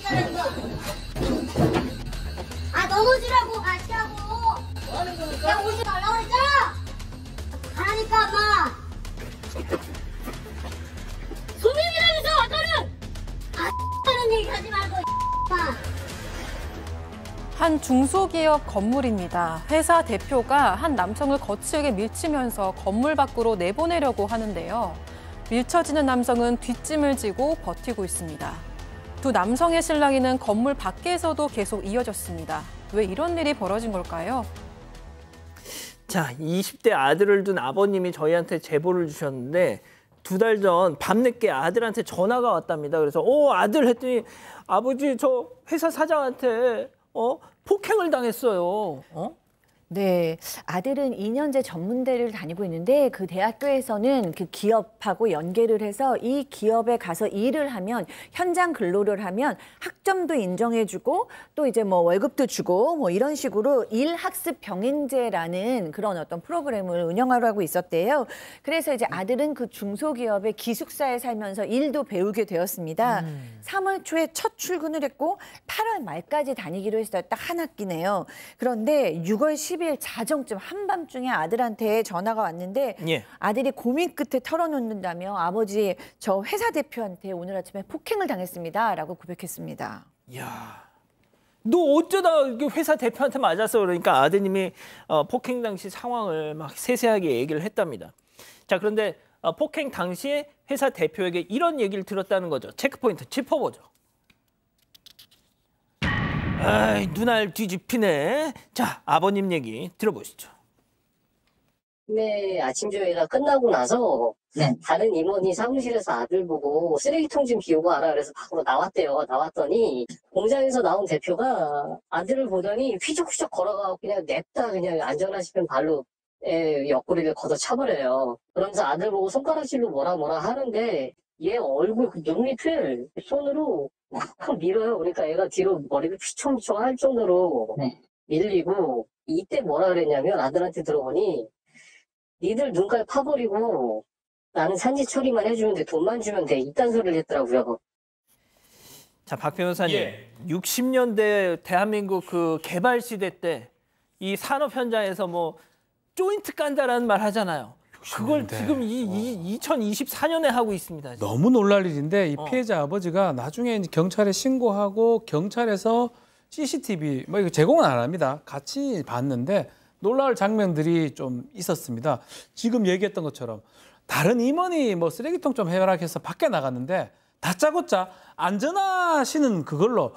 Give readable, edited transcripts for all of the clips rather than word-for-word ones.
있잖아 이거. 아 넘어지라고 가시라고. 뭐 하는 겁니까? 야 오지 말라고 했잖아. 가라니까 엄마. 소민이라면서 너는. 하는 얘기 하지 말고 엄마. 한 중소기업 건물입니다. 회사 대표가 한 남성을 거칠게 밀치면서 건물 밖으로 내보내려고 하는데요. 밀쳐지는 남성은 뒷짐을 지고 버티고 있습니다. 두 남성의 실랑이는 건물 밖에서도 계속 이어졌습니다. 왜 이런 일이 벌어진 걸까요? 자, 20대 아들을 둔 아버님이 저희한테 제보를 주셨는데 2달 전 밤늦게 아들한테 전화가 왔답니다. 그래서 아들 했더니 아버지 저 회사 사장한테 폭행을 당했어요. 네, 아들은 2년제 전문대를 다니고 있는데 그 대학교에서는 그 기업하고 연계를 해서 이 기업에 가서 일을 하면 현장 근로를 하면 학점도 인정해주고 또 이제 뭐 월급도 주고 뭐 이런 식으로 일학습 병행제라는 그런 어떤 프로그램을 운영하고 있었대요. 그래서 이제 아들은 그 중소기업의 기숙사에 살면서 일도 배우게 되었습니다. 3월 초에 첫 출근을 했고 8월 말까지 다니기로 했어요. 딱 한 학기네요. 그런데 6월 10일 자정쯤 한밤중에 아들한테 전화가 왔는데 아들이 고민 끝에 털어놓는다며 아버지 저 회사 대표한테 오늘 아침에 폭행을 당했습니다 라고 고백했습니다. 이야, 너 어쩌다 회사 대표한테 맞았어. 그러니까 아드님이 폭행 당시 상황을 막 세세하게 얘기를 했답니다. 자, 그런데 폭행 당시에 회사 대표에게 이런 얘기를 들었다는 거죠. 체크포인트 짚어보죠. 아이, 눈알 뒤집히네. 자, 아버님 얘기 들어보시죠. 네, 아침 조회가 끝나고 나서 다른 임원이 사무실에서 아들 보고 쓰레기통 좀 비우고 와라 그래서 밖으로 나왔대요. 나왔더니 공장에서 나온 대표가 아들을 보더니 휘적휘적 걸어가고 그냥 냅다 그냥 안전하시면 발로 옆구리를 걷어차버려요. 그러면서 아들 보고 손가락질로 뭐라 하는데 얘 얼굴 그 눈 밑을 손으로 막 밀어요. 그러니까 애가 뒤로 머리를 휘청휘청 할 정도로 밀리고 이때 뭐라 그랬냐면 아들한테 들어보니 니들 눈깔 파버리고 나는 산지 처리만 해주는데 돈만 주면 돼. 이딴 소리를 했더라고요. 자, 박 변호사님, 60년대 대한민국 그 개발 시대 때 이 산업 현장에서 뭐 조인트 깐다라는 말 하잖아요. 그걸 지금 2024년에 하고 있습니다. 지금. 너무 놀랄 일인데 이 피해자 아버지가 나중에 이제 경찰에 신고하고 경찰에서 CCTV 뭐 이거 제공은 안 합니다. 같이 봤는데 놀라울 장면들이 좀 있었습니다. 지금 얘기했던 것처럼 다른 임원이 뭐 쓰레기통 좀 해라 해서 밖에 나갔는데 다짜고짜 안전하시는 그걸로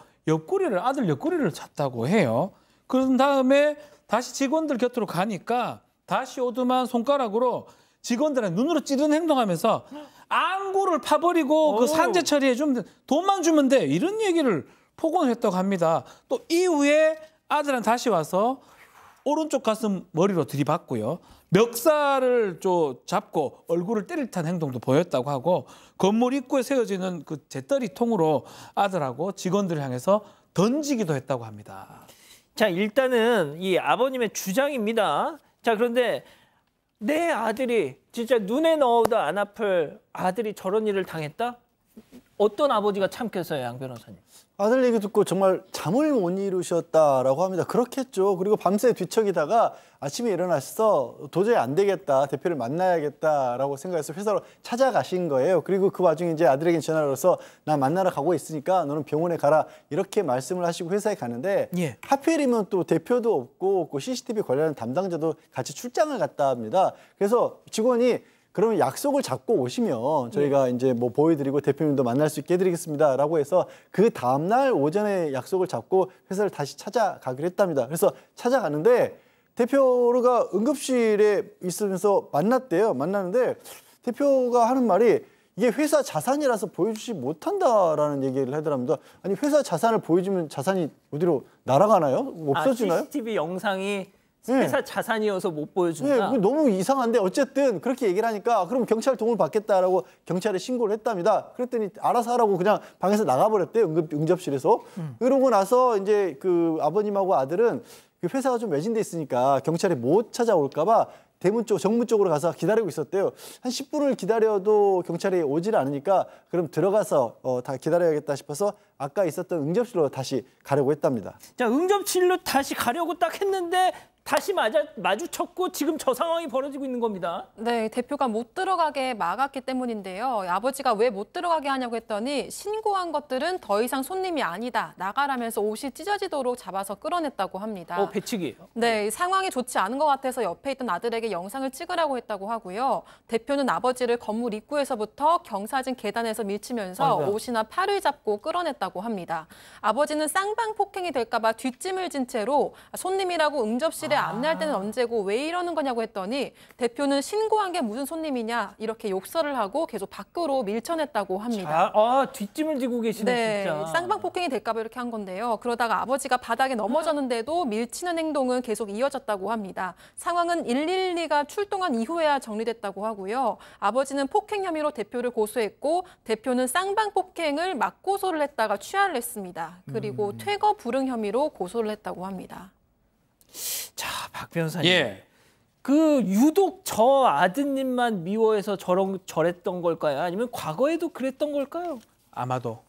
아들 옆구리를 찼다고 해요. 그런 다음에 다시 직원들 곁으로 가니까 다시 오두만 손가락으로 직원들의 눈으로 찌르는 행동하면서 안구를 파버리고 그 산재 처리해 주면 돈만 주면 돼. 이런 얘기를 폭언을 했다고 합니다. 또 이후에 아들은 다시 와서 오른쪽 가슴 머리로 들이받고요. 멱살을 잡고 얼굴을 때릴 듯한 행동도 보였다고 하고 건물 입구에 세워지는 그 재떨이 통으로 아들하고 직원들을 향해서 던지기도 했다고 합니다. 자, 일단은 이 아버님의 주장입니다. 자, 그런데 내 아들이 진짜 눈에 넣어도 안 아플 아들이 저런 일을 당했다? 어떤 아버지가 참겠어요, 양 변호사님? 아들 얘기 듣고 정말 잠을 못 이루셨다라고 합니다. 그렇겠죠. 그리고 밤새 뒤척이다가 아침에 일어나서 도저히 안 되겠다, 대표를 만나야겠다라고 생각해서 회사로 찾아가신 거예요. 그리고 그 와중에 이제 아들에게 전화를 해서 나 만나러 가고 있으니까 너는 병원에 가라 이렇게 말씀을 하시고 회사에 가는데 하필이면 또 대표도 없고 그 CCTV 관련 담당자도 같이 출장을 갔다 합니다. 그래서 직원이 그러면 약속을 잡고 오시면 저희가 이제 뭐 보여드리고 대표님도 만날 수 있게 해드리겠습니다라고 해서 그 다음날 오전에 약속을 잡고 회사를 다시 찾아가기로 했답니다. 그래서 찾아가는데 대표가 응급실에 있으면서 만났대요. 만나는데 대표가 하는 말이 이게 회사 자산이라서 보여주지 못한다라는 얘기를 하더랍니다. 아니 회사 자산을 보여주면 자산이 어디로 날아가나요? 없어지나요? CCTV 영상이 회사 자산이어서 못 보여준다? 네, 너무 이상한데 어쨌든 그렇게 얘기를 하니까 그럼 경찰 도움을 받겠다라고 경찰에 신고를 했답니다. 그랬더니 알아서 하라고 그냥 방에서 나가버렸대요. 응접실에서. 그러고 나서 이제 그 아버님하고 아들은 그 회사가 좀 매진돼 있으니까 경찰이 못 찾아올까 봐 대문 쪽, 정문 쪽으로 가서 기다리고 있었대요. 한 10분을 기다려도 경찰이 오질 않으니까 그럼 들어가서 다 기다려야겠다 싶어서 아까 있었던 응접실로 다시 가려고 했답니다. 자, 응접실로 다시 가려고 딱 했는데 다시 마주쳤고 지금 저 상황이 벌어지고 있는 겁니다. 네, 대표가 못 들어가게 막았기 때문인데요. 아버지가 왜 못 들어가게 하냐고 했더니 신고한 것들은 더 이상 손님이 아니다. 나가라면서 옷이 찢어지도록 잡아서 끌어냈다고 합니다. 배치기예요. 네, 상황이 좋지 않은 것 같아서 옆에 있던 아들에게 영상을 찍으라고 했다고 하고요. 대표는 아버지를 건물 입구에서부터 경사진 계단에서 밀치면서 아이고야. 옷이나 팔을 잡고 끌어냈다고 합니다. 아버지는 쌍방 폭행이 될까 봐 뒷짐을 진 채로 손님이라고 응접실에 안내할 때는 언제고 왜 이러는 거냐고 했더니 대표는 신고한 게 무슨 손님이냐 이렇게 욕설을 하고 계속 밖으로 밀쳐냈다고 합니다. 뒷짐을 지고 계시네, 네, 진짜. 쌍방 폭행이 될까 봐 이렇게 한 건데요. 그러다가 아버지가 바닥에 넘어졌는데도 밀치는 행동은 계속 이어졌다고 합니다. 상황은 112가 출동한 이후에야 정리됐다고 하고요. 아버지는 폭행 혐의로 대표를 고소했고 대표는 쌍방 폭행을 맞고소를 했다가 취하를 했습니다. 그리고 퇴거 불응 혐의로 고소를 했다고 합니다. 자, 박 변호사님. 예. 그 유독 저 아드님만 미워해서 저랬던 걸까요? 아니면 과거에도 그랬던 걸까요? 아마도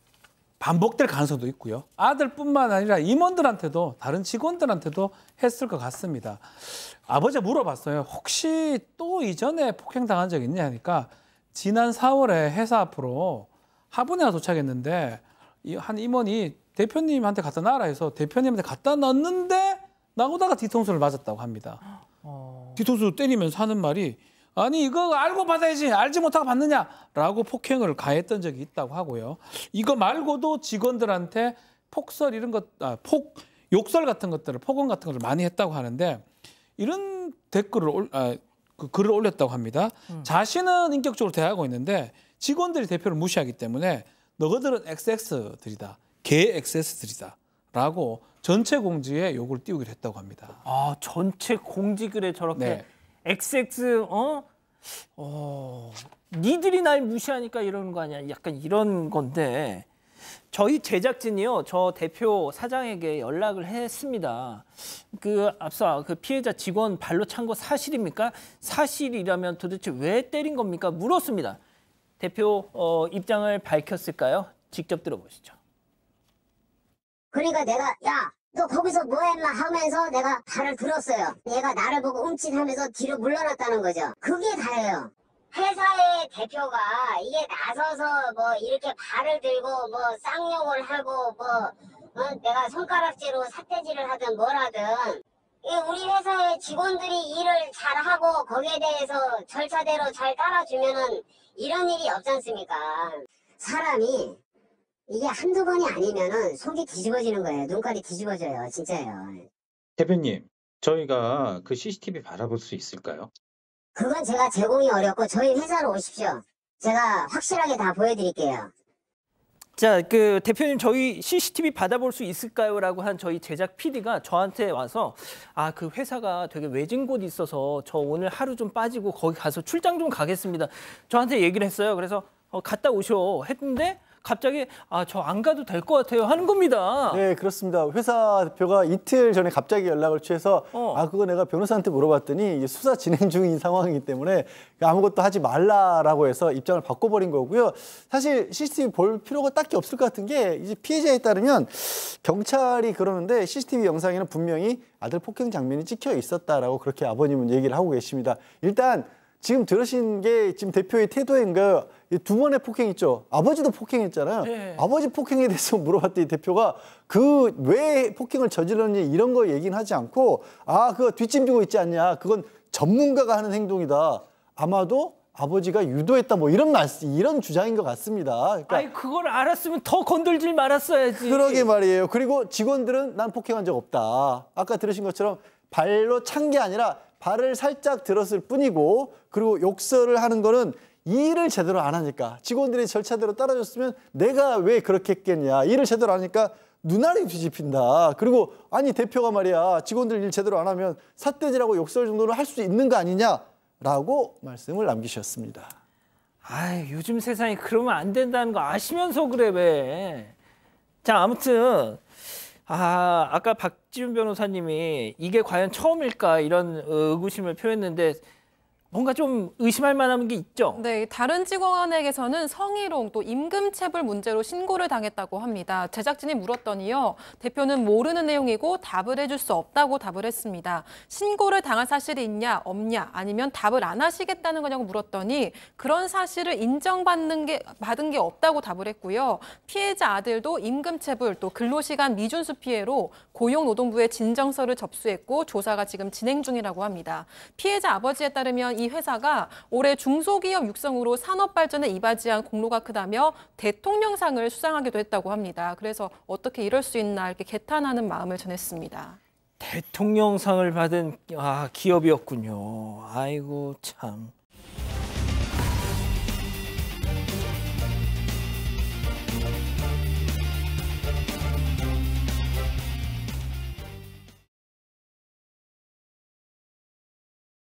반복될 가능성도 있고요. 아들뿐만 아니라 임원들한테도 다른 직원들한테도 했을 것 같습니다. 아버지가 물어봤어요. 혹시 또 이전에 폭행당한 적 있냐 하니까 지난 4월에 회사 앞으로 화분에 도착했는데 한 임원이 대표님한테 갖다 놔라 해서 대표님한테 갖다 놨는데 나오다가 뒤통수를 맞았다고 합니다. 뒤통수 때리면서 하는 말이 아니 이거 알고 받아야지 알지 못하고 받느냐라고 폭행을 가했던 적이 있다고 하고요. 이거 말고도 직원들한테 폭설 이런 것, 욕설 같은 것들을 폭언 같은 것을 많이 했다고 하는데 이런 글을 올렸다고 합니다. 자신은 인격적으로 대하고 있는데 직원들이 대표를 무시하기 때문에 너희들은 XX들이다, 개 XX들이다라고 전체 공지에 욕을 띄우기로 했다고 합니다. 전체 공지글에 저렇게 네. XX 니들이 날 무시하니까 이러는 거 아니야? 약간 이런 건데 저희 제작진이요, 저 대표 사장에게 연락을 했습니다. 앞서 그 피해자 직원 발로 찬 거 사실입니까? 사실이라면 도대체 왜 때린 겁니까? 물었습니다. 대표 입장을 밝혔을까요? 직접 들어보시죠. 그러니까 내가 야 너 거기서 뭐 했나 하면서 내가 발을 들었어요. 얘가 나를 보고 움찔하면서 뒤로 물러났다는 거죠. 그게 다예요. 회사의 대표가 이게 나서서 뭐 이렇게 발을 들고 뭐 쌍욕을 하고 내가 손가락질로 삿대질을 하든 뭐라든 우리 회사의 직원들이 일을 잘하고 거기에 대해서 절차대로 잘 따라주면은 이런 일이 없지 않습니까? 사람이 이게 한두 번이 아니면은 속이 뒤집어지는 거예요. 눈깔이 뒤집어져요. 진짜예요. 대표님, 저희가 그 CCTV 받아볼 수 있을까요? 그건 제가 제공이 어렵고 저희 회사로 오십시오. 제가 확실하게 다 보여드릴게요. 자, 대표님 저희 CCTV 받아볼 수 있을까요? 라고 한 저희 제작 PD가 저한테 와서 그 회사가 되게 외진 곳이 있어서 저 오늘 하루 좀 빠지고 거기 가서 출장 좀 가겠습니다. 저한테 얘기를 했어요. 그래서 갔다 오셔 했는데 갑자기 저 안 가도 될 것 같아요 하는 겁니다. 네, 그렇습니다. 회사 대표가 이틀 전에 갑자기 연락을 취해서 그거 내가 변호사한테 물어봤더니 이게 수사 진행 중인 상황이기 때문에 아무것도 하지 말라라고 해서 입장을 바꿔버린 거고요. 사실 CCTV 볼 필요가 딱히 없을 것 같은 게 이제 피해자에 따르면 경찰이 그러는데 CCTV 영상에는 분명히 아들 폭행 장면이 찍혀 있었다라고 그렇게 아버님은 얘기를 하고 계십니다. 일단 지금 들으신 게 지금 대표의 태도인가요? 두 번의 폭행 있죠. 아버지도 폭행했잖아요. 네. 아버지 폭행에 대해서 물어봤더니 대표가 왜 폭행을 저질렀는지 이런 거 얘기는 하지 않고 그거 뒷짐지고 있지 않냐. 그건 전문가가 하는 행동이다. 아마도 아버지가 유도했다. 뭐 이런 주장인 것 같습니다. 그러니까 그걸 알았으면 더 건들질 말았어야지. 그러게 말이에요. 그리고 직원들은 난 폭행한 적 없다. 아까 들으신 것처럼 발로 찬 게 아니라 발을 살짝 들었을 뿐이고 그리고 욕설을 하는 거는 일을 제대로 안 하니까 직원들이 절차대로 따라줬으면 내가 왜 그렇게 했겠냐. 일을 제대로 안 하니까 눈알이 뒤집힌다. 그리고 대표가 말이야 직원들 일 제대로 안 하면 삿대질하고 욕설 정도는 할 수 있는 거 아니냐라고 말씀을 남기셨습니다. 요즘 세상에 그러면 안 된다는 거 아시면서 그래 왜. 자, 아무튼 아까 박지훈 변호사님이 이게 과연 처음일까 이런 의구심을 표했는데 뭔가 좀 의심할 만한 게 있죠. 네, 다른 직원에게서는 성희롱 또 임금체불 문제로 신고를 당했다고 합니다. 제작진이 물었더니요. 대표는 모르는 내용이고 답을 해줄 수 없다고 답을 했습니다. 신고를 당한 사실이 있냐 없냐 아니면 답을 안 하시겠다는 거냐고 물었더니 그런 사실을 받은 게 없다고 답을 했고요. 피해자 아들도 임금체불 또 근로시간 미준수 피해로 고용노동부에 진정서를 접수했고 조사가 지금 진행 중이라고 합니다. 피해자 아버지에 따르면 이 회사가 올해 중소기업 육성으로 산업 발전에 이바지한 공로가 크다며 대통령상을 수상하기도 했다고 합니다. 그래서 어떻게 이럴 수 있나 이렇게 개탄하는 마음을 전했습니다. 대통령상을 받은 기업이었군요. 아이고 참.